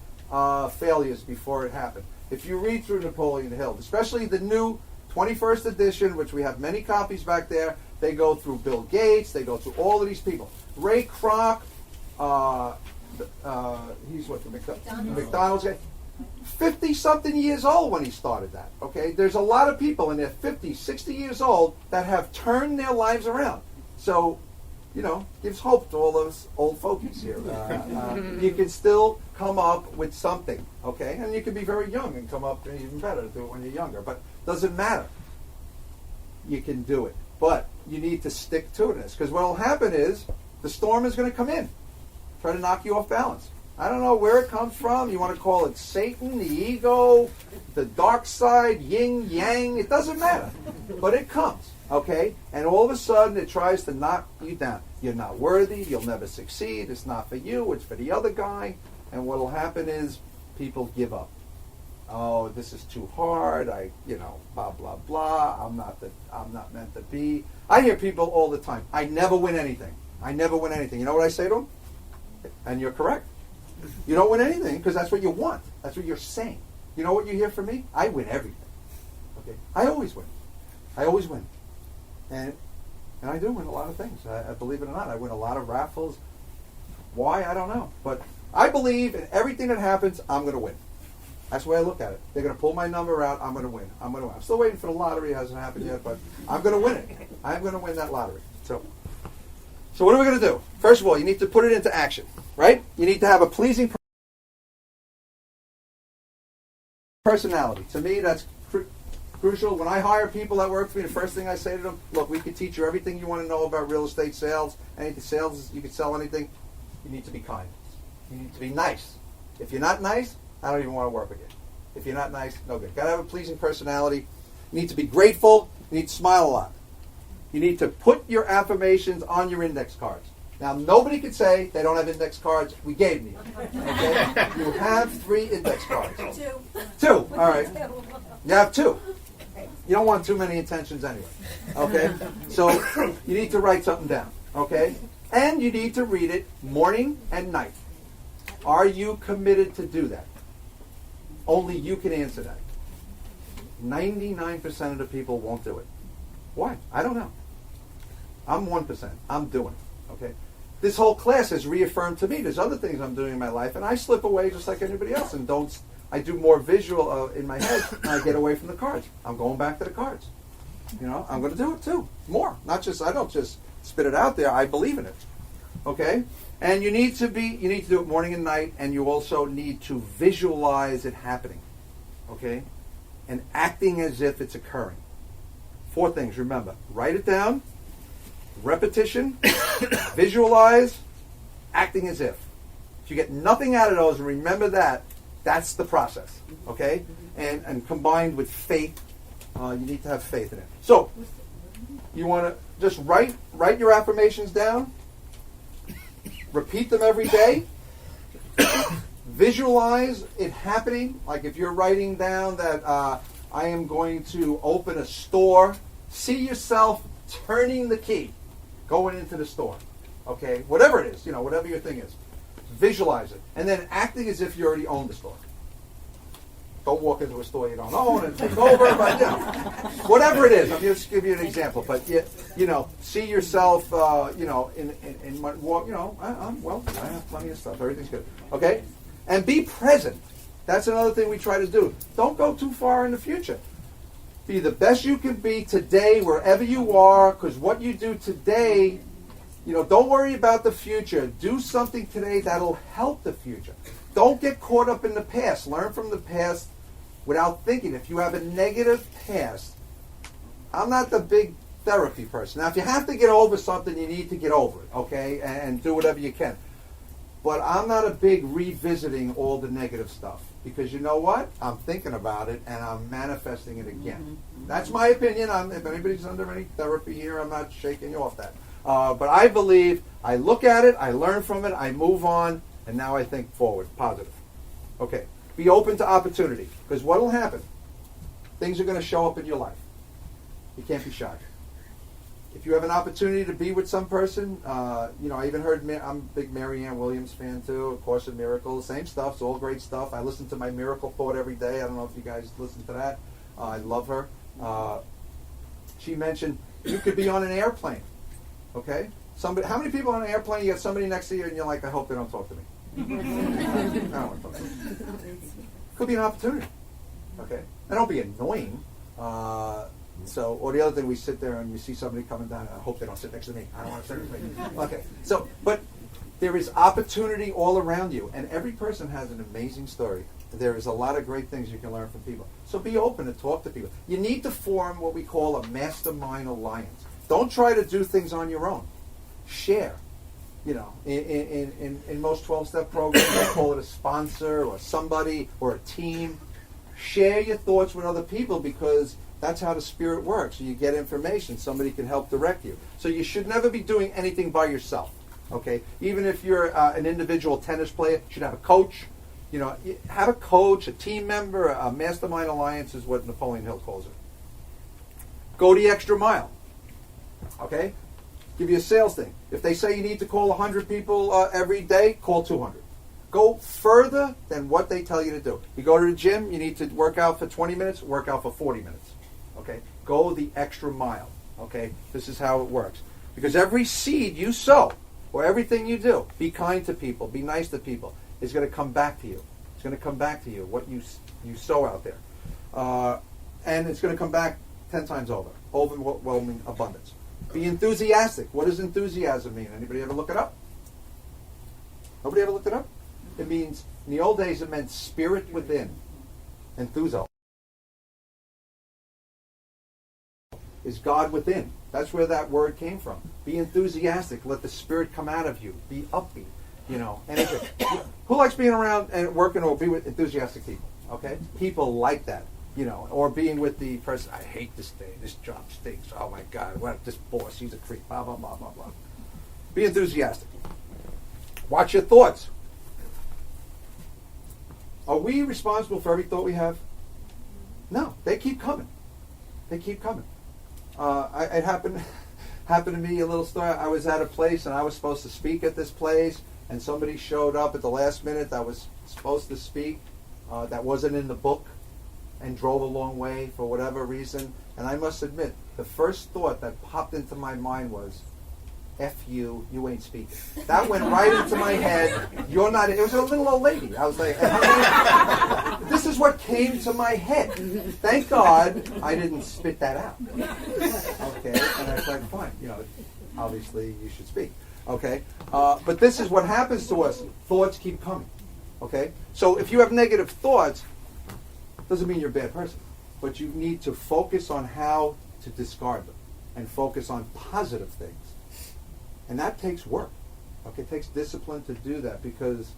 failures before it happened. If you read through Napoleon Hill, especially the new 21st edition, which we have many copies back there, they go through Bill Gates, they go through all of these people. Ray Kroc, he's what, the McDonald's guy. 50-something years old when he started that, okay? There's a lot of people in their 50, 60 years old that have turned their lives around. So, gives hope to all those old fogies here. You can still come up with something, okay? And you can be very young and come up even better to do it when you're younger. But it doesn't matter. You can do it. But you need to stick to it. Because what will happen is the storm is going to come in. Try to knock you off balance. I don't know where it comes from. You want to call it Satan, the ego, the dark side, yin, yang. It doesn't matter. But it comes, okay? And all of a sudden it tries to knock you down. You're not worthy. You'll never succeed. It's not for you. It's for the other guy. And what will happen is people give up. Oh, this is too hard. Blah, blah, blah. I'm not meant to be. I hear people all the time. I never win anything. I never win anything. You know what I say to them? And you're correct. You don't win anything because that's what you want. That's what you're saying. You know what you hear from me? I win everything. Okay, I always win. I always win. And I do win a lot of things. I believe it or not, I win a lot of raffles. Why? I don't know. But I believe in everything that happens, I'm going to win. That's the way I look at it. They're going to pull my number out. I'm going to win. I'm going to win. I'm still waiting for the lottery. It hasn't happened yet, but I'm going to win it. I'm going to win that lottery. So what are we going to do? First of all, you need to put it into action, right? You need to have a pleasing personality. To me, that's crucial. When I hire people that work for me, the first thing I say to them, look, we can teach you everything you want to know about real estate sales. Anything sales, you can sell anything. You need to be kind. You need to be nice. If you're not nice, I don't even want to work with you. If you're not nice, no good. Got to have a pleasing personality. You need to be grateful. You need to smile a lot. You need to put your affirmations on your index cards. Now, nobody could say they don't have index cards. We gave them you. Okay? You have 3 index cards. 2. All right. You have 2. You don't want too many intentions anyway. Okay? So you need to write something down. Okay? And you need to read it morning and night. Are you committed to do that? Only you can answer that. 99% of the people won't do it. Why? I don't know. I'm 1%. I'm doing it. Okay? This whole class has reaffirmed to me there's other things I'm doing in my life, and I slip away just like anybody else, and I do more visual in my head, and I get away from the cards. I'm going back to the cards. You know, I'm going to do it too. More. I don't just spit it out there. I believe in it. Okay? And you need to do it morning and night, and you also need to visualize it happening. Okay? And acting as if it's occurring. 4 things, remember. Write it down. Repetition. Visualize. Acting as if. If you get nothing out of those, remember that's the process. Okay? And combined with faith, you need to have faith in it. So, you want to just write your affirmations down. Repeat them every day. Visualize it happening. Like if you're writing down that I am going to open a store, see yourself turning the key, going into the store. Okay? Whatever it is, whatever your thing is. Visualize it. And then acting as if you already own the store. Don't walk into a store you don't own and take over, but whatever it is. I'm just give you an example, but see yourself, in my walk. I'm wealthy. I have plenty of stuff. Everything's good. Okay, and be present. That's another thing we try to do. Don't go too far in the future. Be the best you can be today, wherever you are, because what you do today, don't worry about the future. Do something today that'll help the future. Don't get caught up in the past. Learn from the past without thinking. If you have a negative past, I'm not the big therapy person. Now, if you have to get over something, you need to get over it, okay? And do whatever you can. But I'm not a big revisiting all the negative stuff. Because you know what? I'm thinking about it, and I'm manifesting it again. That's my opinion. If anybody's under any therapy here, I'm not shaking you off that. But I believe I look at it, I learn from it, I move on, and now I think forward, positive. Okay, be open to opportunity, because what will happen? Things are going to show up in your life. You can't be shy. If you have an opportunity to be with some person, I even heard, I'm a big Mary Ann Williams fan too, A Course in Miracles, same stuff, it's all great stuff. I listen to my Miracle Thought every day. I don't know if you guys listen to that. I love her. She mentioned you could be on an airplane, okay? How many people on an airplane, you got somebody next to you and you're like, I hope they don't talk to me. I don't want to talk to me. Could be an opportunity, okay? And don't be annoying. Or the other thing, we sit there and you see somebody coming down, I hope they don't sit next to me. I don't want to sit next to me. Okay, but there is opportunity all around you, and every person has an amazing story. There is a lot of great things you can learn from people. So be open to talk to people. You need to form what we call a mastermind alliance. Don't try to do things on your own. Share. In most 12-step programs, they call it a sponsor or somebody or a team. Share your thoughts with other people because that's how the Spirit works. You get information. Somebody can help direct you. So you should never be doing anything by yourself. Okay? Even if you're an individual tennis player, you should have a coach. Have a coach, a team member. A mastermind alliance is what Napoleon Hill calls it. Go the extra mile. Okay? Give you a sales thing. If they say you need to call 100 people every day, call 200. Go further than what they tell you to do. You go to the gym, you need to work out for 20 minutes, work out for 40 minutes. Okay? Go the extra mile. Okay? This is how it works. Because every seed you sow, or everything you do, be kind to people, be nice to people, is going to come back to you. It's going to come back to you, what you sow out there. And it's going to come back 10 times over. Overwhelming abundance. Be enthusiastic. What does enthusiasm mean? Anybody ever look it up? Nobody ever looked it up? It means, in the old days, it meant spirit within. Enthuso is God within. That's where that word came from. Be enthusiastic. Let the spirit come out of you. Be upbeat. Anything. Who likes being around and working or be with enthusiastic people? Okay? People like that. Or being with the person, I hate this day. This job stinks. Oh my God. What this boss, he's a creep. Blah, blah, blah, blah, blah. Be enthusiastic. Watch your thoughts. Are we responsible for every thought we have? No, they keep coming. They keep coming. It happened to me, a little story. I was at a place and I was supposed to speak at this place, and somebody showed up at the last minute that was supposed to speak that wasn't in the book and drove a long way for whatever reason. And I must admit, the first thought that popped into my mind was, F you, you ain't speaking. That went right into my head. You're not. It was a little old lady. I was like, this is what came to my head. Thank God I didn't spit that out. Okay, and I was like, fine. Obviously you should speak. Okay, but this is what happens to us. Thoughts keep coming. Okay, so if you have negative thoughts, doesn't mean you're a bad person, but you need to focus on how to discard them and focus on positive things. And that takes work. Okay, it takes discipline to do that because,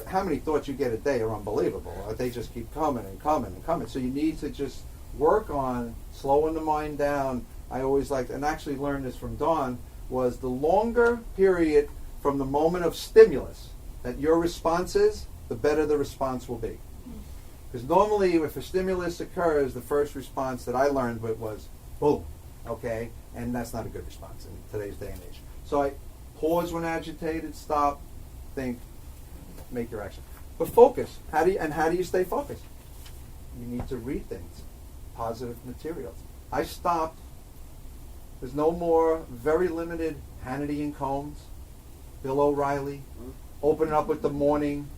how many thoughts you get a day are unbelievable. They just keep coming and coming and coming. So you need to just work on slowing the mind down. I always liked, and actually learned this from Dawn, was the longer period from the moment of stimulus that your response is, the better the response will be. Because normally if a stimulus occurs, the first response that I learned was, boom, okay? And that's not a good response in today's day and age. So I pause when agitated, stop, think, make your action. But focus. How do you stay focused? You need to read things, positive materials. I stopped. There's no more, very limited Hannity and Combs, Bill O'Reilly, open it up with the morning.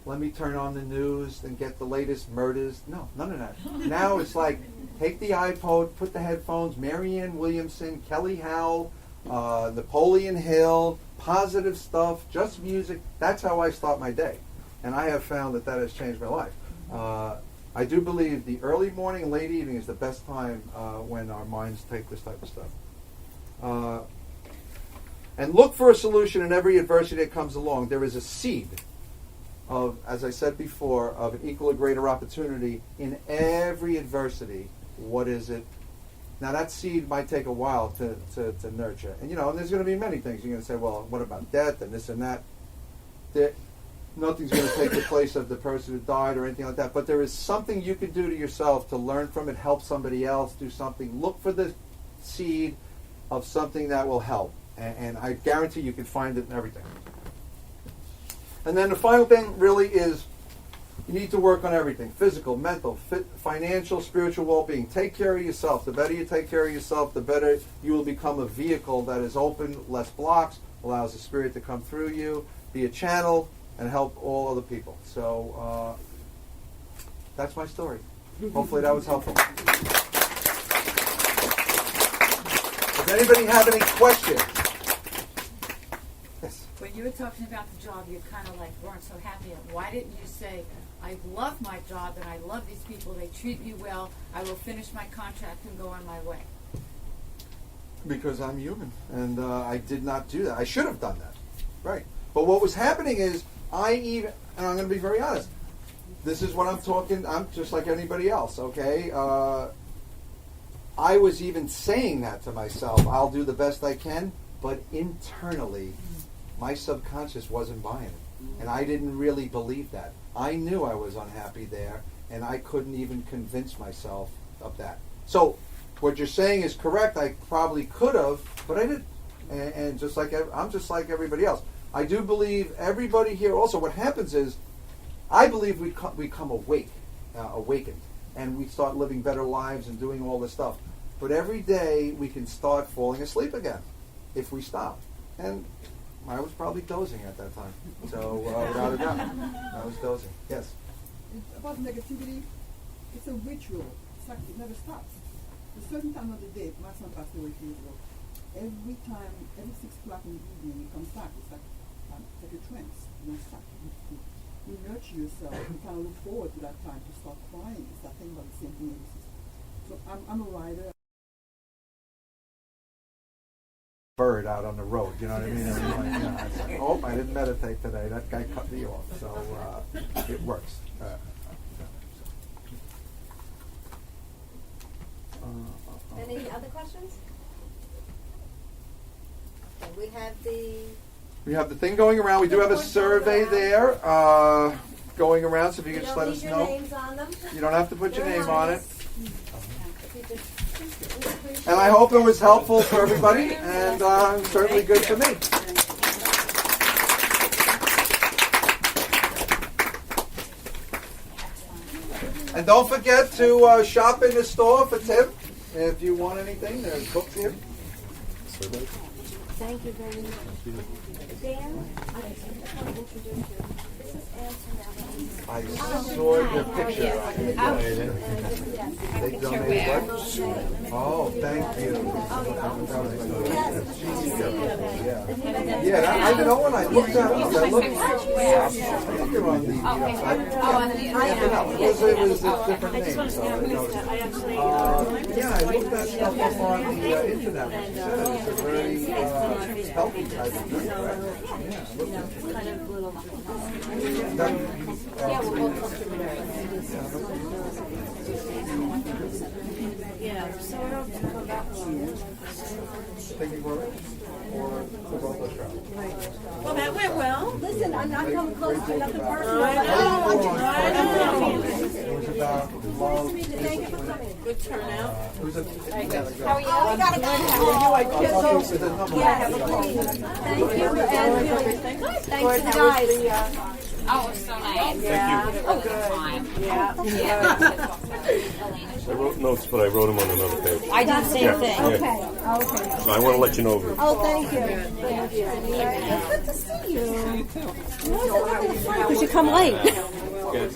Let me turn on the news and get the latest murders. No, none of that. Now it's like, take the iPod, put the headphones, Marianne Williamson, Kelly Howell, Napoleon Hill, positive stuff, just music. That's how I start my day. And I have found that has changed my life. I do believe the early morning, late evening is the best time when our minds take this type of stuff. And look for a solution in every adversity that comes along. There is a seed of, as I said before, of an equal or greater opportunity in every adversity. What is it? Now that seed might take a while to nurture. And and there's going to be many things. You're going to say, well, what about death and this and that? Nothing's going to take the place of the person who died or anything like that. But there is something you can do to yourself to learn from it, help somebody else, do something. Look for the seed of something that will help. And I guarantee you can find it in everything. And then the final thing really is you need to work on everything. Physical, mental, financial, spiritual well-being. Take care of yourself. The better you take care of yourself, the better you will become a vehicle that is open, less blocks, allows the Spirit to come through you, be a channel, and help all other people. So that's my story. Hopefully that was helpful. Does anybody have any questions? Yes. When you were talking about the job, you kind of weren't so happy. Why didn't you say, I love my job and I love these people, they treat me well, I will finish my contract and go on my way? Because I'm human, and I did not do that. I should have done that, right? But what was happening is, and I'm going to be very honest, this is what I'm talking, I'm just like anybody else, okay? I was even saying that to myself, I'll do the best I can, but internally, my subconscious wasn't buying it. And I didn't really believe that. I knew I was unhappy there, and I couldn't even convince myself of that. So, what you're saying is correct. I probably could have, but I didn't. And just like I'm just like everybody else. I do believe everybody here. Also, what happens is, I believe we come awakened, and we start living better lives and doing all this stuff. But every day we can start falling asleep again if we stop. And I was probably dozing at that time. So without a doubt, I was dozing. Yes. It's about negativity. It's a ritual. It's like it never stops. A certain time of the day, my son passed away 2 years ago. Every time, every 6 o'clock in the evening, he comes back. It's like a trance. You don't stop. You nurture yourself. You kind of look forward to that time to start crying. It's that thing about the same thing. So I'm a writer. Bird out on the road, you know what I mean? And I'm like, yeah, oh, I didn't meditate today. That guy cut me off. So it works. Any other questions? Okay, we have the thing going around. We do have a survey there going around, so if you can just let us know. Names on them. You don't have to put your name on it. And I hope it was helpful for everybody, and certainly good for me. And don't forget to shop in the store for Tim. If you want anything, there's books here. Thank you very much. Dan, I just want to introduce you. This is Ann. I saw your picture. They donated what? Oh, thank you. Yeah, I know when I looked at it, I think you're on the it was a different name. So I noticed. Yeah, I looked that stuff up on the internet. What you said, it's a very healthy type of drink, right? Yeah, I looked at Yeah, so I don't have to come back on. Thinking for it? Or for both of us? Well, that went well. Listen, I'm not coming close to nothing personal. I know. It was about love. Thank you for coming. Good turnout. It was a How are you? Oh, we gotta go. Thank you, and thanks to the guys. Oh, it was so nice. Yeah. Oh, good time. I wrote notes, but I wrote them on another page. I did the same thing. Okay. So I want to let you know. Oh, thank you. Thank you. It's good to see you. You should come late.